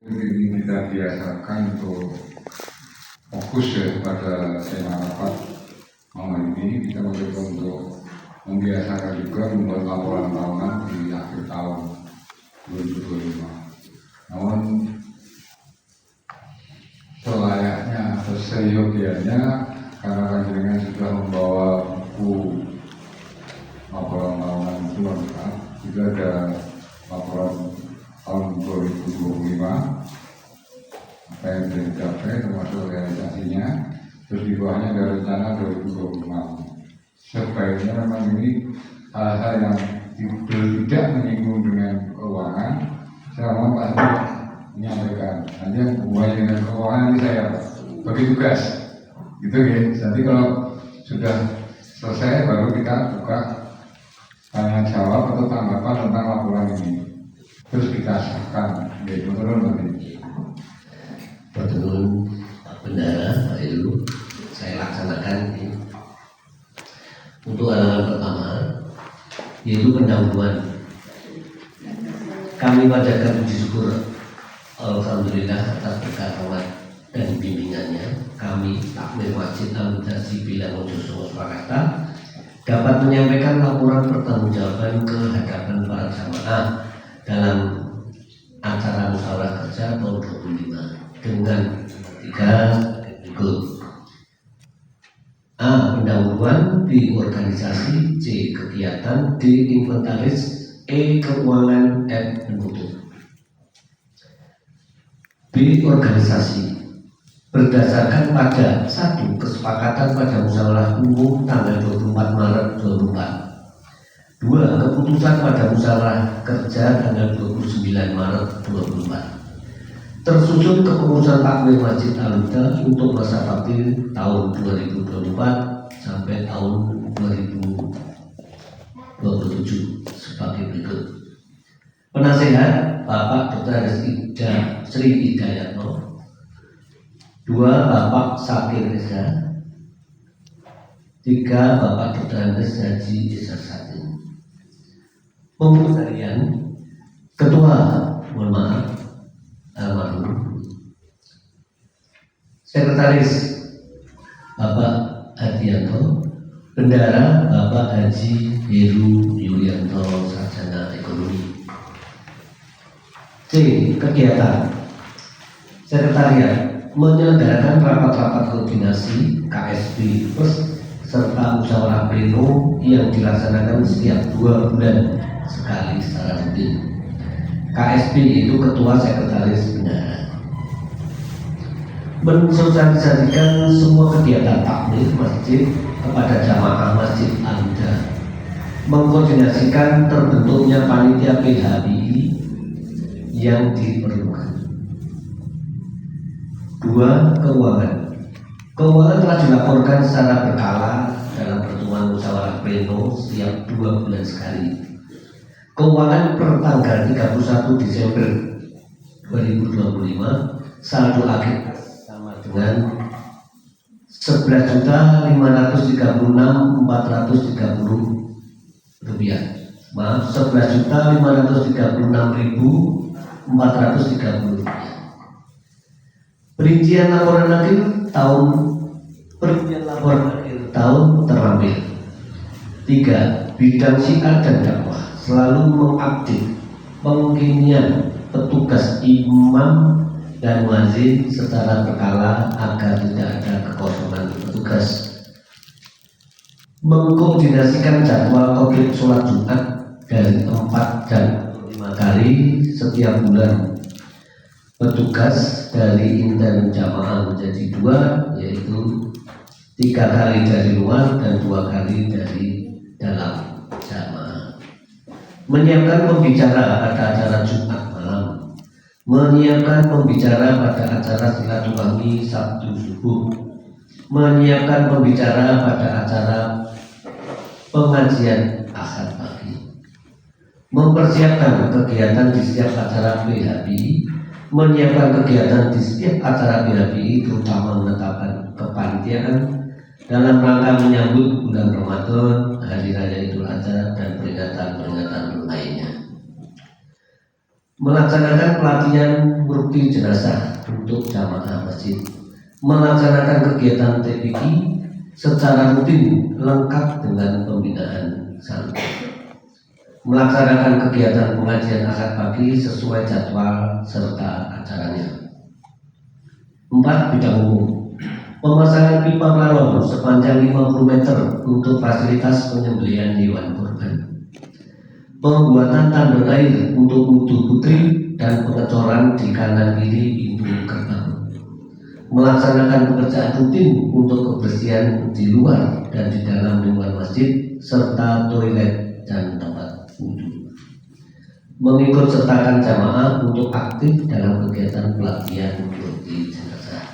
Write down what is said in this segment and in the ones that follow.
Ini kita biasakan untuk fokus ya pada tema rapat malam ini. Kita mencoba untuk membiasakan juga membuat laporan tahunan di akhir tahun 2025. Namun selayaknya atau seyogianya, karena panjenengan sudah membawa buku laporan tahunan itu lengkap, juga ada laporan tahun 2025 apa yang sudah dicapai termasuk realisasinya, terus di bawahnya ada rencana 2026. Sebaiknya memang ini hal-hal yang tidak menyinggung dengan keuangan, saya mau pasti menyampaikan. Nanti yang hubungannya dengan keuangan ini saya bagi tugas gitu ya. Nanti kalau sudah selesai baru kita buka tanya jawab atau tanggapan tentang laporan ini, terus kita sahkan. Betul, Pak Bendara, Pak Ilu, saya laksanakan ini. Untuk halaman pertama, yaitu pendahuluan. Kami panjatkan puji syukur alhamdulillah atas berkat rahmat dan bimbingannya. Kami Takmir Masjid Al-Mudasi Bilangun Surakarta dapat menyampaikan laporan pertanggungjawaban ke hadapan para jamaah dalam acara musyawarah kerja tahun 2025 dengan 3 berikut. A. Pendahuluan. B. Organisasi. C. Kegiatan. D. Inventaris. E. Keuangan. F. Penutup. B. Organisasi. Berdasarkan pada 1. Kesepakatan pada musyawarah umum tanggal 24 Maret 2024. 2. Keputusan pada musyawarah kerja tanggal 29 Maret 2024. Tersusun kepengurusan Takmir Masjid Al-Huda untuk masa bakti tahun 2024 sampai tahun 2027 sebagai berikut. Penasehat Bapak Dr. Sri Hidayatno. 2. Bapak Sakir Reza. 3. Bapak Dr. Andes Haji Esa Satin. Pengurus harian Ketua, mohon maaf, almarhum. Sekretaris Bapak Hadianto. Bendara Bapak Haji Heru Yulianto, Sarjana Ekonomi. C. Kegiatan. Sekretariat menyelenggarakan rapat-rapat koordinasi KSB Plus serta musyawarah pleno yang dilaksanakan setiap 2 bulan sekali secara rutin. KSB itu Ketua Sekretaris Bendara. Mensosialisasikan semua kegiatan takmir masjid kepada jamaah Masjid Al-Huda. Mengkoordinasikan terbentuknya panitia PHBI yang diperlukan. 2. Keuangan. Keuangan telah dilaporkan secara berkala dalam pertemuan musyawarah pleno setiap 2 bulan sekali. Keuangan per tanggal 31 Desember 2025 saldo akhir sama dengan 11.536.430 rupiah. Maaf, 11.536.430 rupiah. Perincian laporan akhir tahun terampil. 3. Bidang syiar dan dakwah selalu mengupdate pengkinian petugas imam dan muadzin secara berkala agar tidak ada kekosongan petugas. Mengkoordinasikan jadwal komplit sholat Jumat dari 4 dan 5 kali setiap bulan. Petugas dari intern jamaah menjadi 2, yaitu 3 kali dari luar dan 2 kali dari dalam jamaah. Menyiapkan pembicara pada acara Jumat malam. Menyiapkan pembicara pada acara silaturahmi Sabtu subuh. Menyiapkan pembicara pada acara pengajian Ahad pagi. Mempersiapkan kegiatan di setiap acara PHBI. Menyiapkan kegiatan di setiap acara PHBI, terutama menetapkan kepanitiaan dalam rangka menyambut bulan Ramadan, Hari Raya Idul Adha, dan peringatan-peringatan lainnya. melaksanakan pelatihan rutin jenazah untuk jamaah masjid, melaksanakan kegiatan TPQ secara rutin lengkap dengan pembinaan santri, melaksanakan kegiatan pengajian akad pagi sesuai jadwal serta acaranya. 4. Bidang umum, pemasangan pipa galon sepanjang 50 meter untuk fasilitas penyembelihan hewan kurban, pembuatan tandon air untuk wudhu putri dan pengecoran di kanan kiri pintu gerbang, melaksanakan pekerjaan rutin untuk kebersihan di luar dan di dalam lingkungan masjid serta toilet dan tempat wudhu, mengikut sertakan jamaah untuk aktif dalam kegiatan pelatihan rutin jenazah,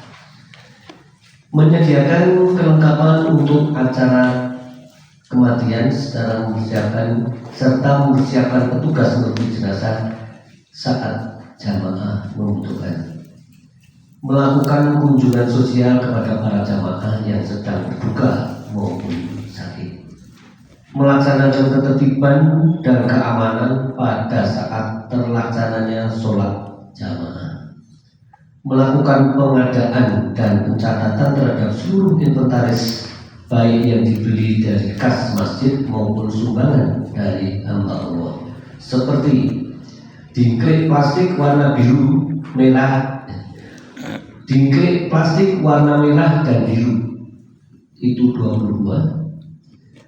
menyediakan kelengkapan untuk acara kematian secara mempersiapkan petugas menuju jenazah saat jamaah membutuhkan, melakukan kunjungan sosial kepada para jamaah yang sedang berduka maupun sakit, melaksanakan ketertiban dan keamanan pada saat terlaksananya sholat jamaah, melakukan pengadaan dan pencatatan terhadap seluruh inventaris baik yang dibeli dari kas masjid maupun sumbangan dari hamba Allah, seperti dingklik plastik warna biru, merah, dingklik plastik warna merah dan biru itu 22,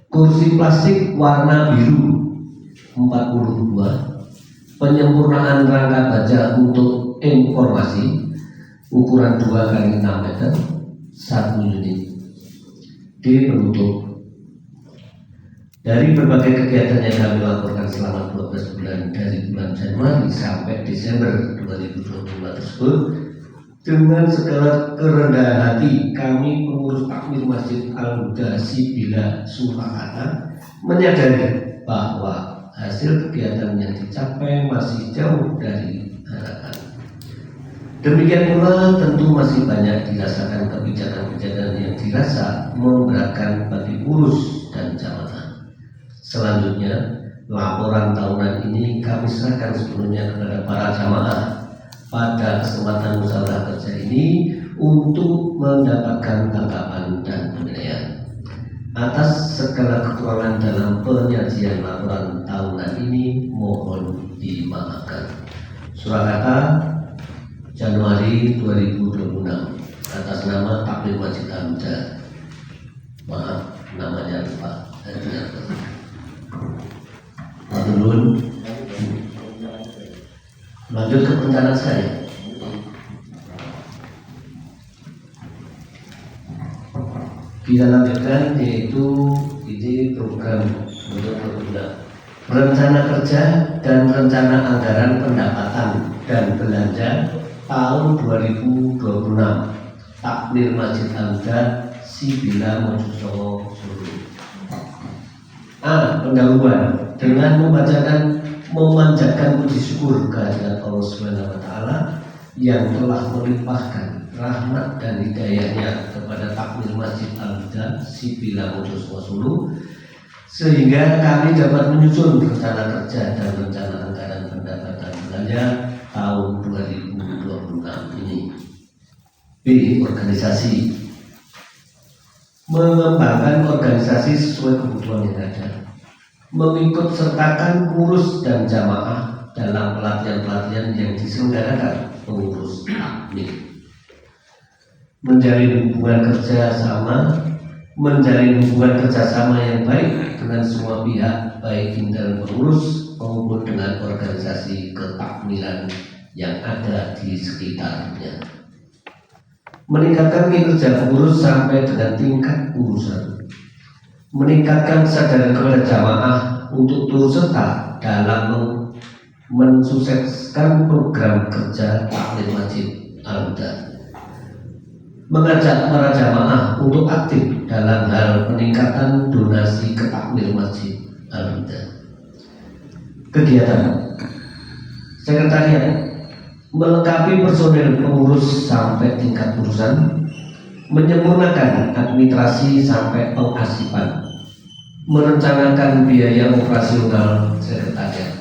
kursi plastik warna biru 42, penyempurnaan rangka baja untuk informasi ukuran 2x6 meter 1 unit. D. Penutup. Dari berbagai kegiatan yang kami laporkan selama 12 bulan dari bulan Januari sampai Desember 2025 tersebut, dengan segala kerendahan hati kami pengurus takmir Masjid Al-Huda Sibila Surakarta menyadari bahwa hasil kegiatan yang dicapai masih jauh dari harapan. Demikian pula tentu masih banyak dirasakan kebijakan-kebijakan yang dirasa memberatkan bagi pengurus dan jamaah. Selanjutnya, laporan tahunan ini kami serahkan sepenuhnya kepada para jamaah pada kesempatan musyawarah kerja ini untuk mendapatkan tanggapan dan penilaian. Atas segala kekurangan dalam penyajian laporan tahunan ini mohon dimaafkan. Surakarta, Januari 2026, atas nama Takmir Masjid Al-Huda. Maaf, namanya lupa. Lanjut ke perencanaan saya. Kita lanjutkan, yaitu ini program untuk berguna rencana kerja dan rencana anggaran pendapatan dan belanja tahun 2026 Takmir Masjid Al-Huda Sibila Mojokerto Solo. A. Pendahuluan dengan memanjatkan puji syukur kehadirat Allah Subhanahu wa Ta'ala yang telah melimpahkan rahmat dan hidayahnya kepada Takmir Masjid Al-Huda Sibila Mojokerto Solo sehingga kami dapat menyusun rencana kerja dan rencana anggaran pendapatan belanja tahun 2026 ini. B. Organisasi, mengembangkan organisasi sesuai kebutuhan yang ada, mengikut sertakan pengurus dan jamaah dalam pelatihan-pelatihan yang diselenggarakan pengurus takmir, menjalin hubungan kerjasama yang baik dengan semua pihak, baik internal pengurus maupun dengan organisasi ketakmiran yang ada di sekitarnya, meningkatkan kinerja pengurus sampai dengan tingkat urusan, meningkatkan kesadaran kepada jamaah untuk turut serta dalam mensukseskan program kerja Takmir Masjid Al-Huda, mengajak para jamaah untuk aktif dalam hal peningkatan donasi ke Takmir Masjid Al-Huda. Kegiatan sekretariat, melengkapi personel pengurus sampai tingkat urusan, menyempurnakan administrasi sampai pengasipan, merencanakan biaya operasional sekretariat.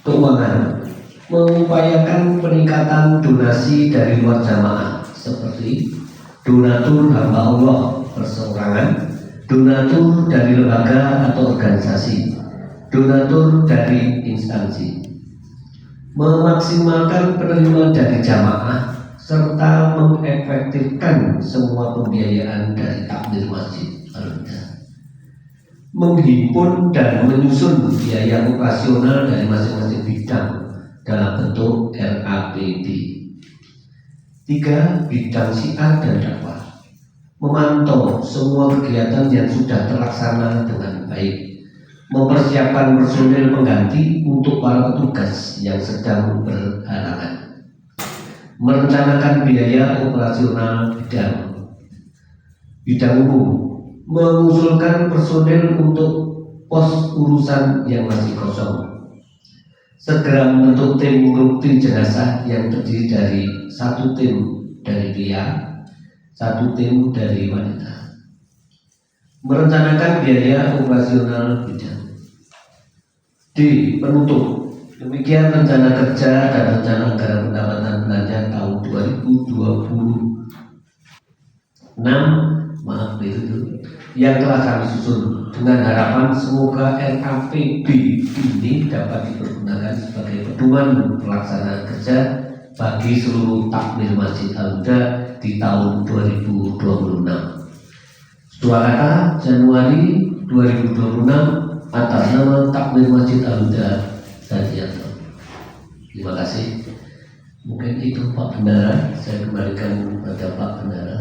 keuangan, mengupayakan peningkatan donasi dari luar jamaah seperti donatur hamba Allah perseorangan, donatur dari lembaga atau organisasi, donatur dari instansi, memaksimalkan penerimaan dari jamaah serta mengefektifkan semua pembiayaan dari takmir masjid Al-Huda, menghimpun dan menyusun biaya operasional dari masing-masing bidang dalam bentuk RAPD. 3. Bidang syiar dan dakwah, memantau semua kegiatan yang sudah terlaksana dengan baik, mempersiapkan personil pengganti untuk para petugas yang sedang berhalangan, merencanakan biaya operasional bidang umum, mengusulkan personil untuk pos urusan yang masih kosong, segera membentuk tim rutin jenazah yang terdiri dari 1 tim dari pria, 1 tim dari wanita, merencanakan biaya operasional bidang. D. Penutup. Demikian rencana kerja dan rencana anggaran pendapatan belanja tahun 2026 yang telah kami susun, dengan harapan semoga RAPB ini dapat dipergunakan sebagai pedoman pelaksanaan kerja bagi seluruh takmir Masjid Al-Huda di tahun 2026. Dua kata Januari 2026 atas nama Takmir Masjid Al-Huda Sadiato. Terima kasih. Mungkin itu Pak Bendara, saya kembalikan kepada Pak Bendara.